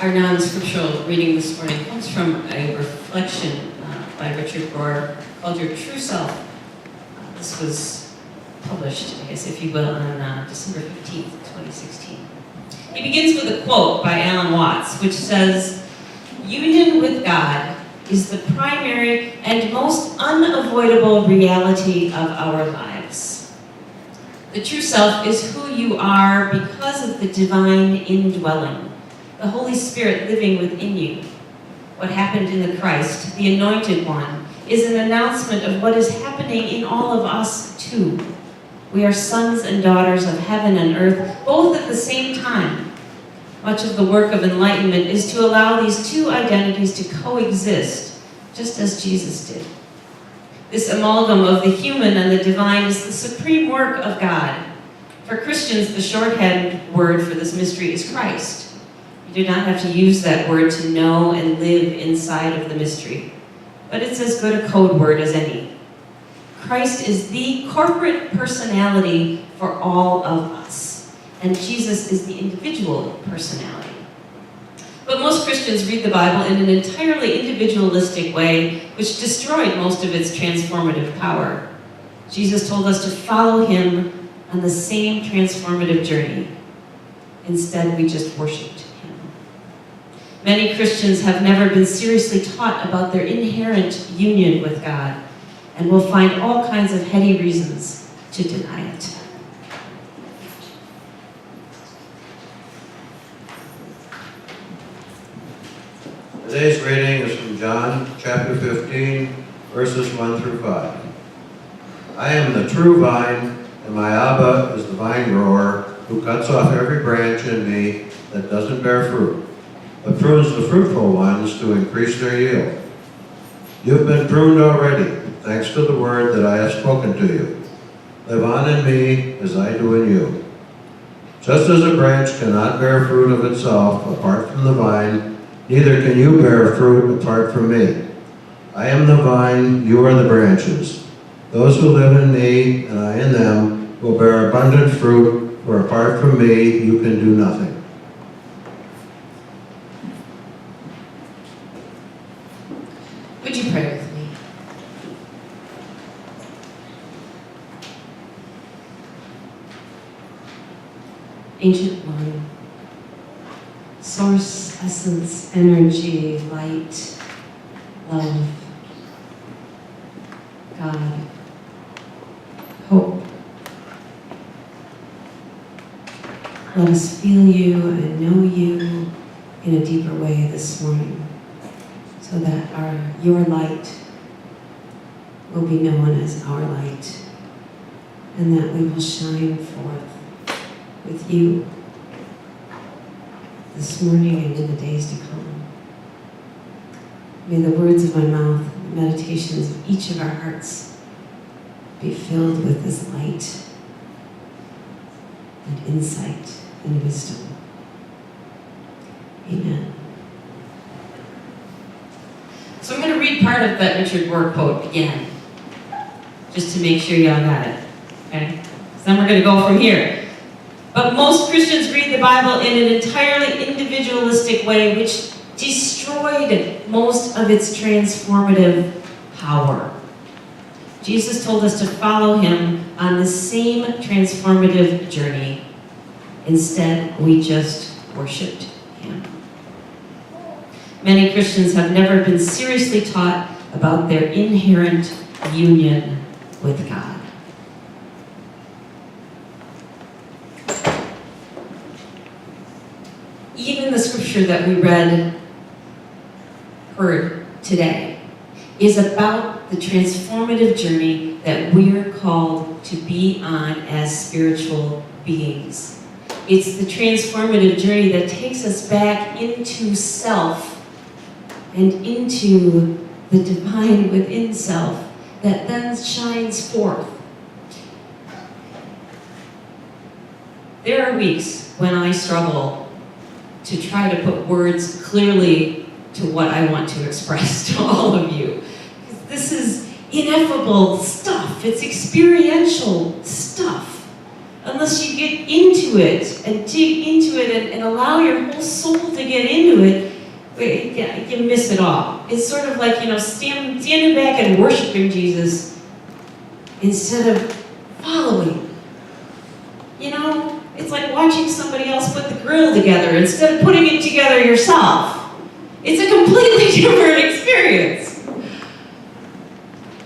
Our non-scriptural reading this morning comes from a reflection by Richard Rohr called Your True Self. This was published, I guess, if you will, on December 15th, 2016. He begins with a quote by Alan Watts, which says, "Union with God is the primary and most unavoidable reality of our lives. The true self is who you are because of the divine indwelling, the Holy Spirit living within you. What happened in the Christ, the Anointed One, is an announcement of what is happening in all of us too. We are sons and daughters of heaven and earth, both at the same time. Much of the work of enlightenment is to allow these two identities to coexist, just as Jesus did. This amalgam of the human and the divine is the supreme work of God. For Christians, the shorthand word for this mystery is Christ. You do not have to use that word to know and live inside of the mystery, but it's as good a code word as any. Christ is the corporate personality for all of us, and Jesus is the individual personality. But most Christians read the Bible in an entirely individualistic way, which destroyed most of its transformative power. Jesus told us to follow him on the same transformative journey. Instead, we just worshiped him. Many Christians have never been seriously taught about their inherent union with God, and will find all kinds of heady reasons to deny it. Today's reading is from John chapter 15, verses 1 through 5. I am the true vine, and my Abba is the vine grower, who cuts off every branch in me that doesn't bear fruit, but prunes the fruitful ones to increase their yield. You have been pruned already, thanks to the word that I have spoken to you. Live on in me as I do in you. Just as a branch cannot bear fruit of itself apart from the vine, neither can you bear fruit apart from me. I am the vine, you are the branches. Those who live in me and I in them will bear abundant fruit, for apart from me you can do nothing. Would you pray with me? Ancient One, source, essence, energy, light, love, God, hope. Let us feel you and know you in a deeper way this morning, so that your light will be known as our light, and that we will shine forth with you this morning and in the days to come. May the words of my mouth, the meditations of each of our hearts be filled with this light and insight and wisdom. Amen. So I'm going to read part of that Richard Rohr quote again, just to make sure y'all got it, okay? So then we're going to go from here. But most Christians read the Bible in an entirely individualistic way, which destroyed most of its transformative power. Jesus told us to follow him on the same transformative journey. Instead, we just worshiped him. Many Christians have never been seriously taught about their inherent union with God. Even the scripture that we heard today, is about the transformative journey that we're called to be on as spiritual beings. It's the transformative journey that takes us back into self and into the divine within self that then shines forth. There are weeks when I struggle to try to put words clearly to what I want to express to all of you. This is ineffable stuff. It's experiential stuff. unless you get into it and dig into it and allow your whole soul to get into it, you miss it all. It's sort of like, standing back and worshiping Jesus instead of following. It's like watching somebody else put the grill together instead of putting it together yourself. It's a completely different experience.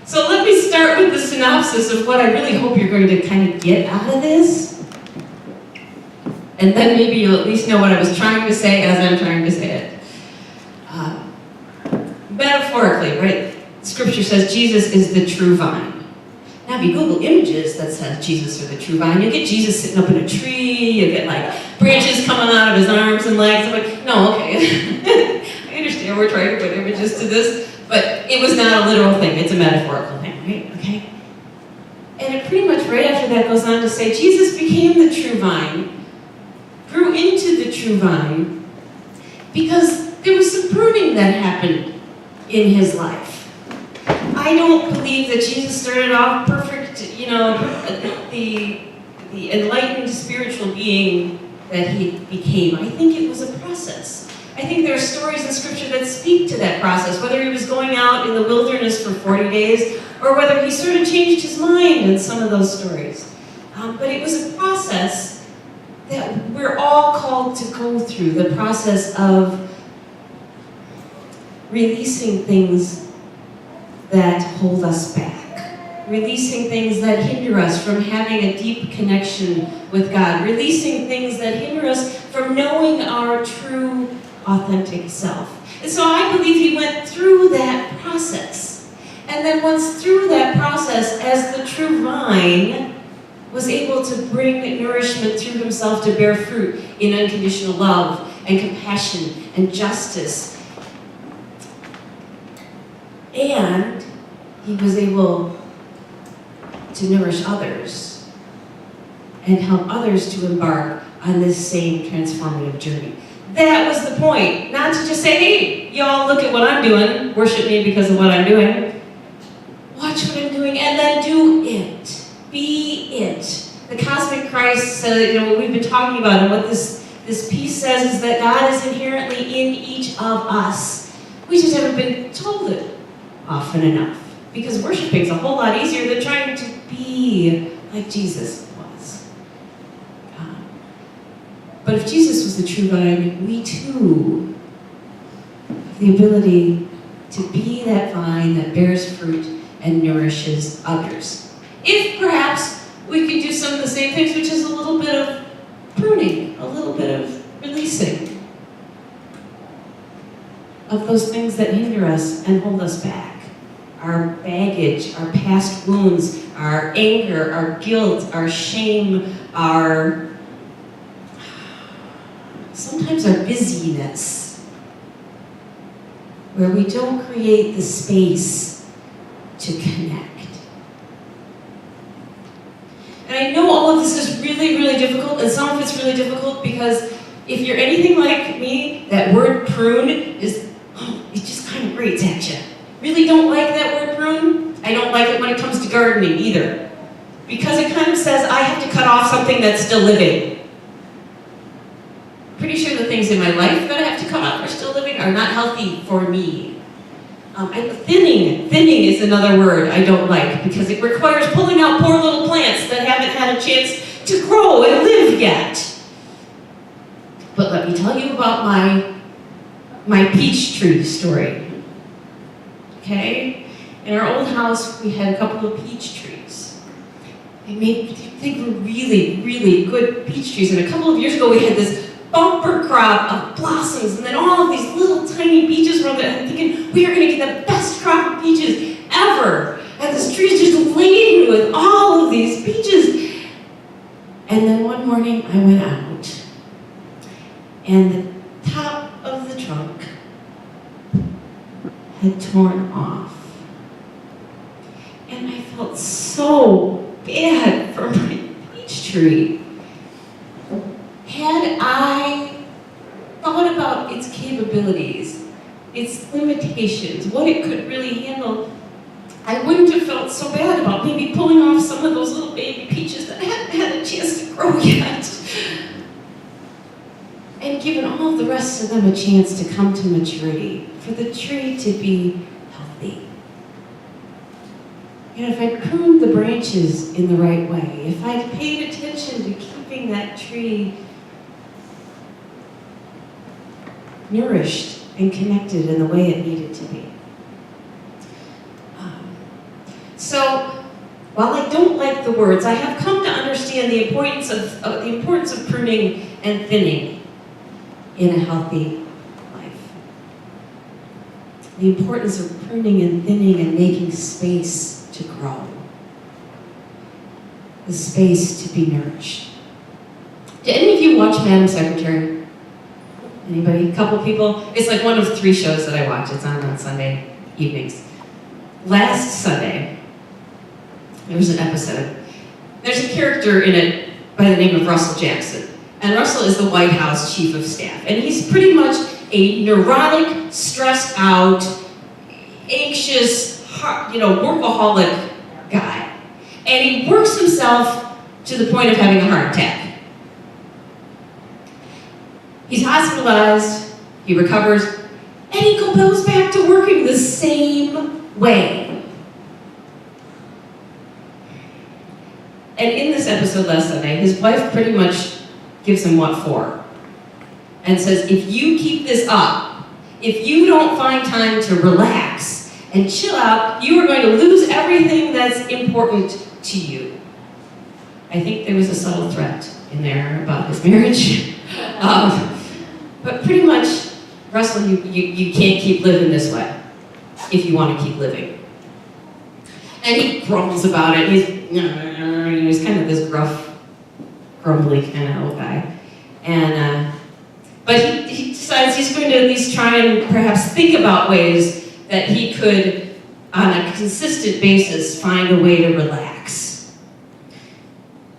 So let me start with the synopsis of what I really hope you're going to kind of get out of this. And then maybe you'll at least know what I was trying to say as I'm trying to say it. Metaphorically, right? Scripture says Jesus is the true vine. Now, if you Google images that says Jesus or the true vine, you'll get Jesus sitting up in a tree, you'll get branches coming out of his arms and legs. I'm like, no, okay. I understand we're trying to put images to this, but it was not a literal thing. It's a metaphorical thing, right? Okay? And it pretty much right after that goes on to say, Jesus became the true vine, grew into the true vine, because there was some pruning that happened in his life. I don't believe that Jesus started off perfect, the enlightened spiritual being that he became. I think it was a process. I think there are stories in Scripture that speak to that process, whether he was going out in the wilderness for 40 days or whether he sort of changed his mind in some of those stories. But it was a process that we're all called to go through, the process of releasing things that hold us back, releasing things that hinder us from having a deep connection with God, releasing things that hinder us from knowing our true, authentic self. And so I believe he went through that process. And then once through that process, as the true vine, was able to bring nourishment through himself to bear fruit in unconditional love and compassion and justice. And he was able to nourish others and help others to embark on this same transformative journey. That was the point. Not to just say, hey, y'all, look at what I'm doing. Worship me because of what I'm doing. Watch what I'm doing and then do it. Be it. The cosmic Christ, what we've been talking about and what this piece says is that God is inherently in each of us. We just haven't been told it often enough, because worshiping is a whole lot easier than trying to be like Jesus was. But if Jesus was the true vine, we too have the ability to be that vine that bears fruit and nourishes others. If perhaps we could do some of the same things, which is a little bit of pruning, a little bit of releasing of those things that hinder us and hold us back. Our baggage, our past wounds, our anger, our guilt, our shame, sometimes our busyness, where we don't create the space to connect. And I know all of this is really, really difficult, and some of it's really difficult because if you're anything like me, that word prune it just kind of grates at you. Really don't like that word prune. I don't like it when it comes to gardening either. Because it kind of says I have to cut off something that's still living. Pretty sure the things in my life that I have to cut off are still living are not healthy for me. Thinning is another word I don't like because it requires pulling out poor little plants that haven't had a chance to grow and live yet. But let me tell you about my peach tree story. Okay? In our old house, we had a couple of peach trees. They were really, really good peach trees. And a couple of years ago, we had this bumper crop of blossoms, and then all of these little tiny peaches were there. I'm thinking, we are going to get the best crop of peaches ever. And this tree is just laden with all of these peaches. And then one morning, I went out, and the top of the trunk had torn off. And I felt so bad for my peach tree. Had I thought about its capabilities, its limitations, what it could really handle, I wouldn't have felt so bad about maybe pulling off some of those little baby peaches that hadn't had a chance to grow yet. And given all of the rest of them a chance to come to maturity, for the tree to be healthy. And if I pruned the branches in the right way, if I paid attention to keeping that tree nourished and connected in the way it needed to be. So, while I don't like the words, I have come to understand the importance of pruning and thinning in a healthy life. The importance of pruning and thinning and making space to grow. The space to be nourished. Did any of you watch Madam Secretary? Anybody? A couple people? It's like one of 3 shows that I watch. It's on Sunday evenings. Last Sunday, there was an episode. There's a character in it by the name of Russell Jackson. And Russell is the White House Chief of Staff. And he's pretty much a neurotic, stressed out, anxious, workaholic guy. And he works himself to the point of having a heart attack. He's hospitalized, he recovers, and he goes back to working the same way. And in this episode last Sunday, his wife pretty much gives him what for. And says, if you keep this up, if you don't find time to relax and chill out, you are going to lose everything that's important to you. I think there was a subtle threat in there about his marriage. But pretty much, Russell, you can't keep living this way if you want to keep living. And he grumbles about it. He's kind of this gruff, grumbly kind of old guy. But he decides he's going to at least try and perhaps think about ways that he could, on a consistent basis, find a way to relax.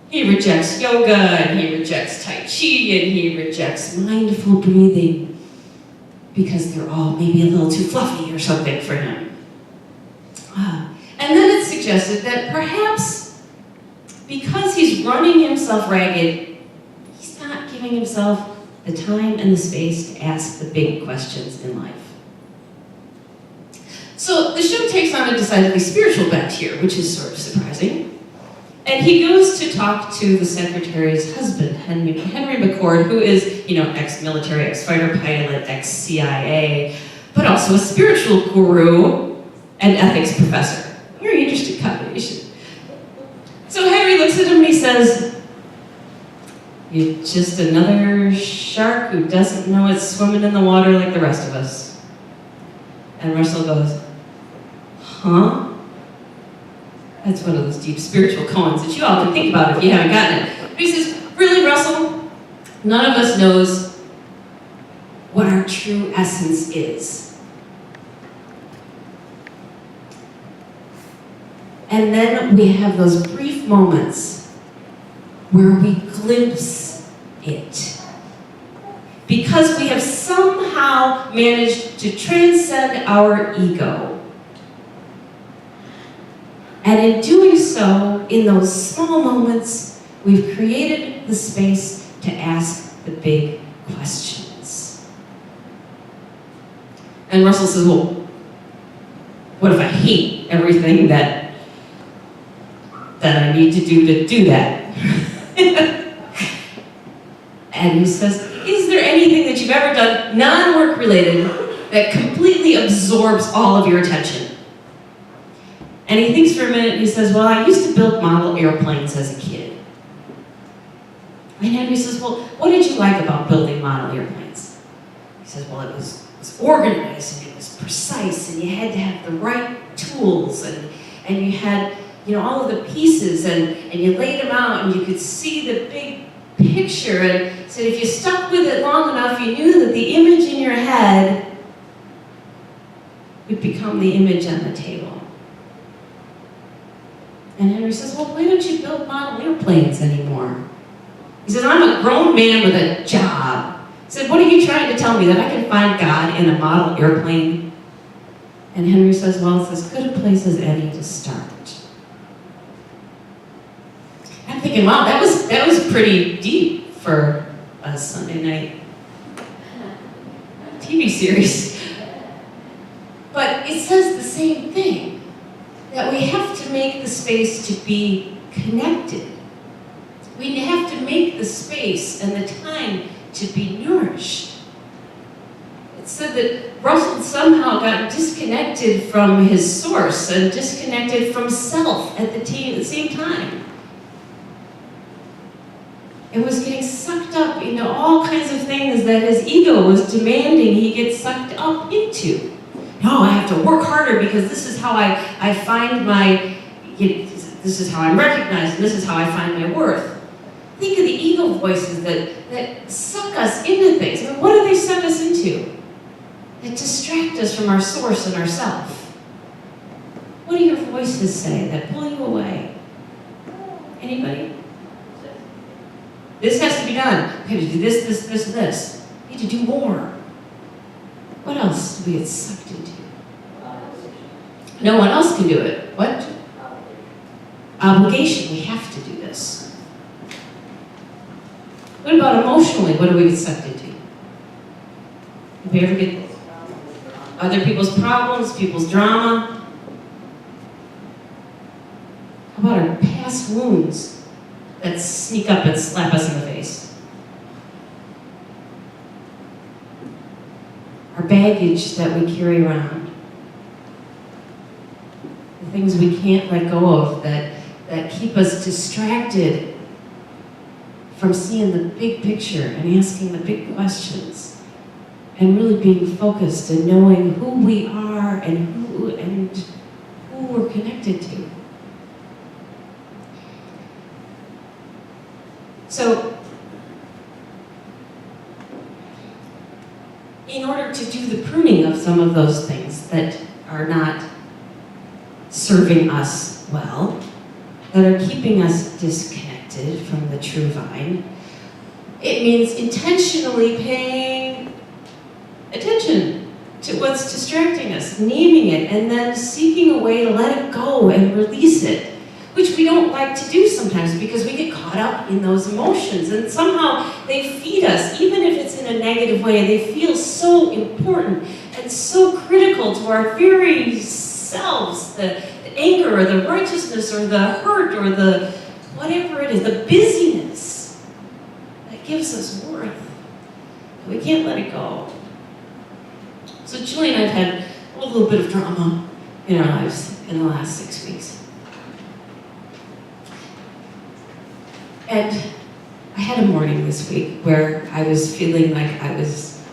He rejects yoga, and he rejects Tai Chi, and he rejects mindful breathing because they're all maybe a little too fluffy or something for him. And then it's suggested that perhaps because he's running himself ragged, he's not giving himself the time and the space to ask the big questions in life. So the show takes on a decidedly spiritual bent here, which is sort of surprising. And he goes to talk to the secretary's husband, Henry McCord, who is, ex-military, ex-fighter pilot, ex-CIA, but also a spiritual guru and ethics professor. Very interesting combination. So Henry looks at him and he says, "You're just another shark who doesn't know it's swimming in the water like the rest of us." And Russell goes, "Huh?" That's one of those deep spiritual koans that you all can think about if you haven't gotten it. But he says, "Really, Russell? None of us knows what our true essence is." And then we have those brief moments where we glimpse it. Because we have somehow managed to transcend our ego. And in doing so, in those small moments, we've created the space to ask the big questions. And Russell says, "Well, what if I hate everything that I need to do that?" And he says, "Is there anything that you've ever done, non-work related, that completely absorbs all of your attention?" And he thinks for a minute and he says, "Well, I used to build model airplanes as a kid." And Henry says, "Well, what did you like about building model airplanes?" He says, "Well, it was organized and it was precise and you had to have the right tools and you had all of the pieces and you laid them out and you could see the big picture, and said if you stuck with it long enough, you knew that the image in your head would become the image on the table." And Henry says, "Well, why don't you build model airplanes anymore?" He says, "I'm a grown man with a job." He said, "What are you trying to tell me, that I can find God in a model airplane?" And Henry says, well, it's as good a place as any to start. I'm thinking, wow, that was pretty deep for a Sunday night TV series. But it says the same thing, that we have to make the space to be connected. We have to make the space and the time to be nourished. It said that Russell somehow got disconnected from his source and disconnected from self at the same time. And was getting sucked up into all kinds of things that his ego was demanding he get sucked up into. No, I have to work harder because this is how I find my, this is how I'm recognized, and this is how I find my worth. Think of the ego voices that suck us into things. I mean, what do they suck us into? That distract us from our source and ourself. What do your voices say that pull you away? Anybody? This has to be done. We have to do this. We need to do more. What else do we get sucked into? No one else can do it. What? Obligation. We have to do this. What about emotionally? What do we get sucked into? Do we ever get other people's problems, people's drama? How about our past wounds that sneak up and slap us in the face? Our baggage that we carry around. The things we can't let go of that keep us distracted from seeing the big picture and asking the big questions and really being focused and knowing who we are and who we're connected to. So, in order to do the pruning of some of those things that are not serving us well, that are keeping us disconnected from the true vine, it means intentionally paying attention to what's distracting us, naming it, and then seeking a way to let it go and release it, which we don't like to do sometimes because we get caught up in those emotions, and somehow they feed us, even if it's in a negative way. They feel so important and so critical to our very selves, the anger or the righteousness or the hurt or the whatever it is, the busyness that gives us worth. We can't let it go. So Julie and I have had a little bit of drama in our lives in the last 6 weeks. And I had a morning this week where I was feeling like I was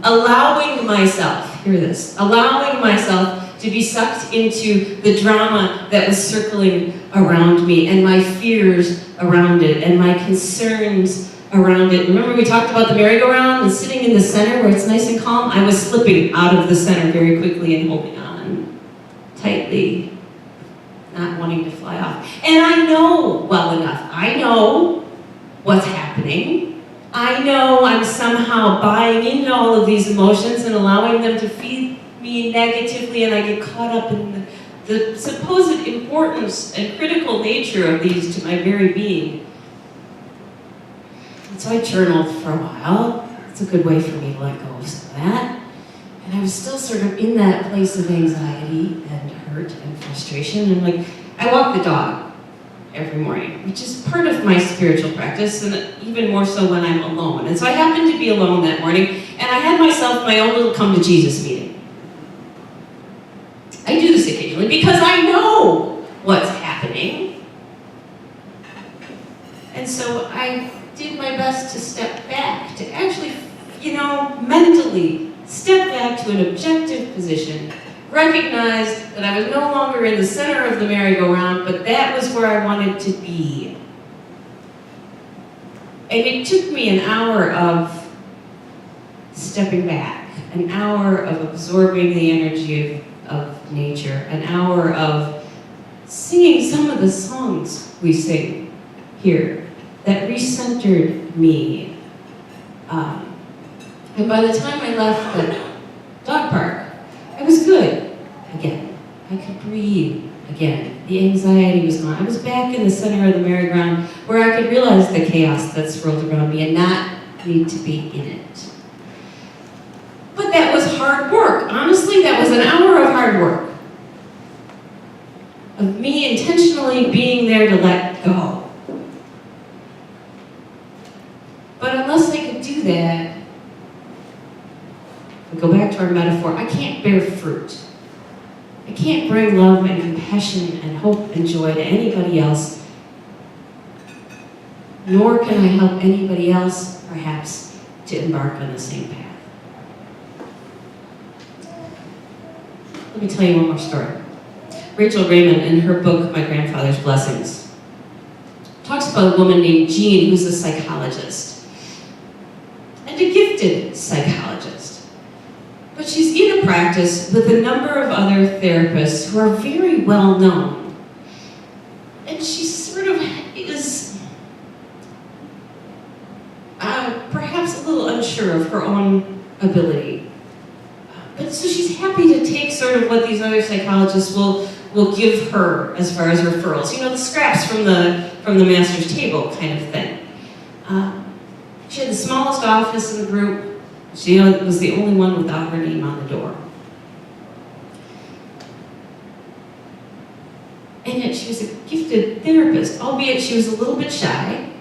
allowing myself, hear this, allowing myself to be sucked into the drama that was circling around me and my fears around it and my concerns around it. Remember we talked about the merry-go-round and sitting in the center where it's nice and calm? I was slipping out of the center very quickly and holding on tightly, not wanting to fly off. And I know well enough. I know what's happening. I know I'm somehow buying into all of these emotions and allowing them to feed me negatively, and I get caught up in the supposed importance and critical nature of these to my very being. And so I journaled for a while. It's a good way for me to let go of some of that. And I was still sort of in that place of anxiety and hurt and frustration. And like, I walk the dog every morning, which is part of my spiritual practice, and even more so when I'm alone. And so I happened to be alone that morning, and I had myself my own little come to Jesus meeting. I do this occasionally because I know what's happening. And so I did my best to step back, to actually, mentally step back to an objective position, recognize that I was no longer in the center of the merry-go-round, but that was where I wanted to be. And it took me an hour of stepping back, an hour of absorbing the energy of nature, an hour of singing some of the songs we sing here that recentered me. And by the time I left the dog park, I was good again. I could breathe again. The anxiety was gone. I was back in the center of the merry-go-round where I could realize the chaos that swirled around me and not need to be in it. But that was hard work. Honestly, that was an hour of hard work. Of me intentionally being there to let go. But unless I could do that, we go back to our metaphor, I can't bear fruit. I can't bring love and compassion and hope and joy to anybody else, nor can I help anybody else, perhaps, to embark on the same path. Let me tell you one more story. Rachel Raymond, in her book, My Grandfather's Blessings, talks about a woman named Jean who's a psychologist, and a gifted psychologist. But she's in a practice with a number of other therapists who are very well known. And she sort of is perhaps a little unsure of her own ability. But so she's happy to take sort of what these other psychologists will give her as far as referrals. You know, the scraps from the master's table kind of thing. She had the smallest office in the group. She was the only one without her name on the door. And yet she was a gifted therapist, albeit she was a little bit shy.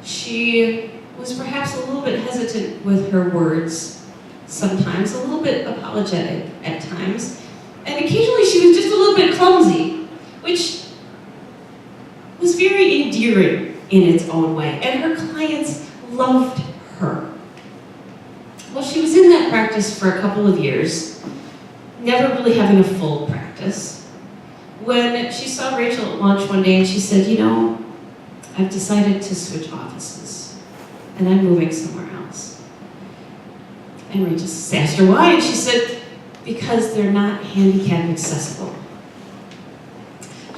She was perhaps a little bit hesitant with her words, sometimes a little bit apologetic at times, and occasionally she was just a little bit clumsy, which was very endearing in its own way, and her clients loved her. Well, she was in that practice for a couple of years, never really having a full practice, when she saw Rachel at lunch one day and she said, you know, I've decided to switch offices, and I'm moving somewhere else. And Rachel asked her why, and she said, because they're not handicap accessible.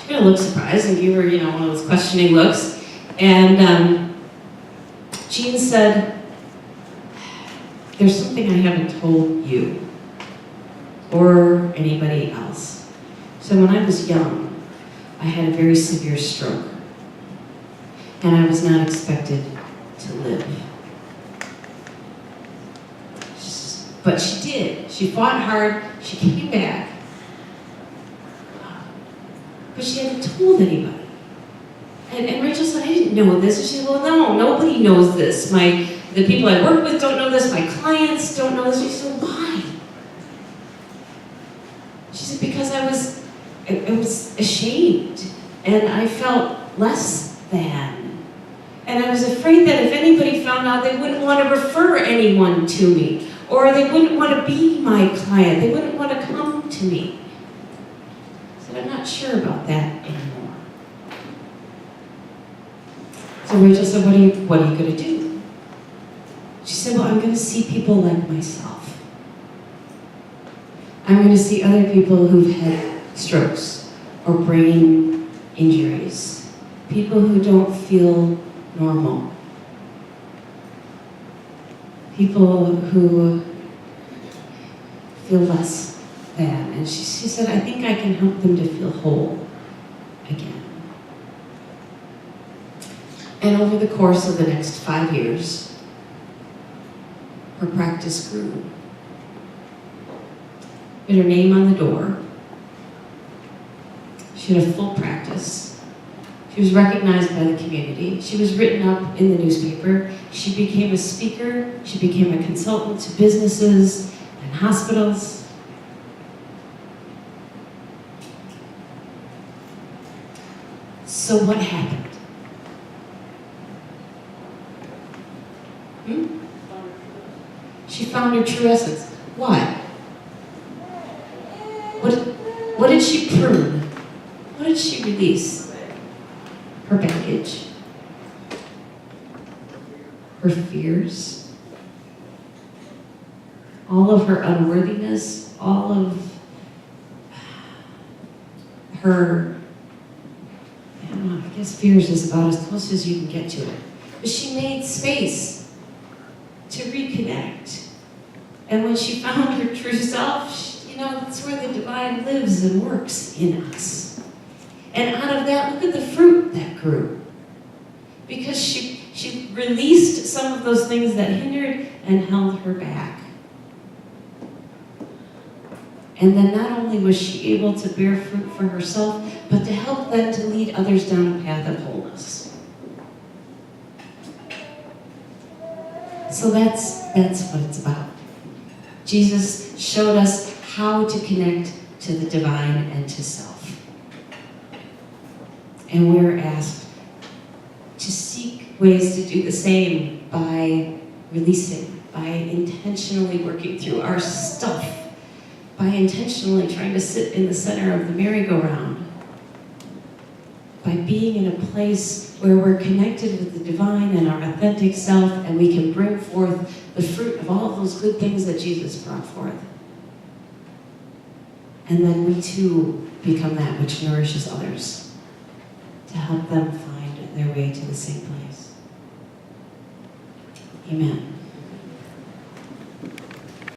She kind of looked surprised and gave her, one of those questioning looks. And Jean said, there's something I haven't told you or anybody else. So when I was young, I had a very severe stroke, and I was not expected to live. But she did. She fought hard. She came back. But she hadn't told anybody. And Rachel said, I didn't know this. And she said, well, no, nobody knows this. The people I work with don't know this. My clients don't know this. She said, why? She said, because I was ashamed. And I felt less than. And I was afraid that if anybody found out, they wouldn't want to refer anyone to me. Or they wouldn't want to be my client. They wouldn't want to come to me. I said, I'm not sure about that anymore. So Rachel said, what are you going to do? She said, well, I'm going to see people like myself. I'm going to see other people who've had strokes or brain injuries. People who don't feel normal. People who feel less than. And she said, I think I can help them to feel whole again. And over the course of the next 5 years, her practice grew. With her name on the door. She had a full practice. She was recognized by the community. She was written up in the newspaper. She became a speaker. She became a consultant to businesses and hospitals. So what happened? She found her true essence. Why? What did she prune? What did she release? Her baggage, her fears, all of her unworthiness, all of her, I don't know, I guess fears is about as close as you can get to it. But she made space to reconnect. And when she found her true self, that's where the divine God lives and works in us. And out of that, look at the fruit that grew. Because she released some of those things that hindered and held her back. And then not only was she able to bear fruit for herself, but to help them to lead others down a path of wholeness. So that's what it's about. Jesus showed us how to connect to the divine and to self. And we're asked to seek ways to do the same by releasing, by intentionally working through our stuff, by intentionally trying to sit in the center of the merry-go-round, by being in a place where we're connected with the divine and our authentic self, and we can bring forth the fruit of all of those good things that Jesus brought forth. And then we too become that which nourishes others, to help them find their way to the same place. Amen.